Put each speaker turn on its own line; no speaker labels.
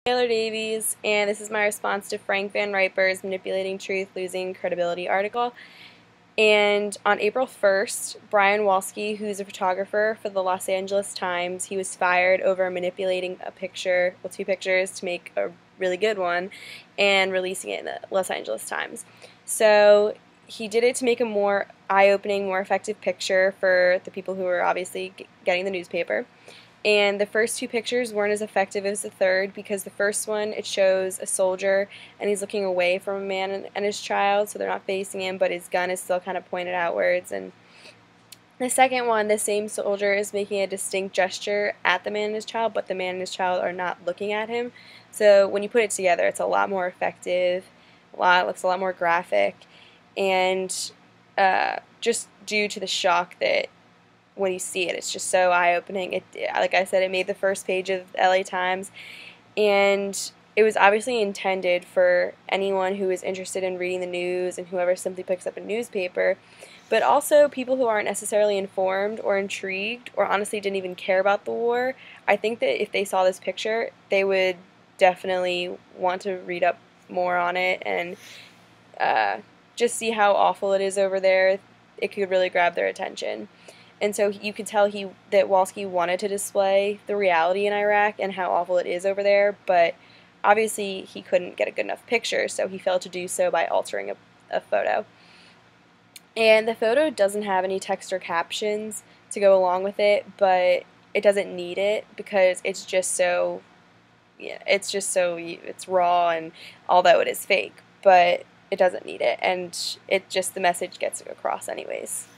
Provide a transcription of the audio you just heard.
Kaylor Davies, and this is my response to Frank Van Riper's Manipulating Truth, Losing Credibility article. And on April 1st, Brian Walsky, who's a photographer for the Los Angeles Times, he was fired over manipulating a picture, well, two pictures, to make a really good one and releasing it in the Los Angeles Times. So he did it to make a more eye-opening, more effective picture for the people who were obviously getting the newspaper. And the first two pictures weren't as effective as the third, because the first one, it shows a soldier and he's looking away from a man and his child, so they're not facing him, but his gun is still kind of pointed outwards. And the second one, the same soldier is making a distinct gesture at the man and his child, but the man and his child are not looking at him. So when you put it together, it's a lot more effective, it looks a lot more graphic, and just due to the shock that when you see it, it's just so eye-opening. Like I said, it made the first page of LA Times, and it was obviously intended for anyone who is interested in reading the news and whoever simply picks up a newspaper, but also people who aren't necessarily informed or intrigued or honestly didn't even care about the war. I think that if they saw this picture, they would definitely want to read up more on it and just see how awful it is over there. It could really grab their attention. And so you could tell that Walsky wanted to display the reality in Iraq and how awful it is over there, but obviously he couldn't get a good enough picture, so he failed to do so by altering a photo. And the photo doesn't have any text or captions to go along with it, but it doesn't need it because it's just so, yeah, it's raw, and although it is fake, but it doesn't need it, and the message gets across anyways.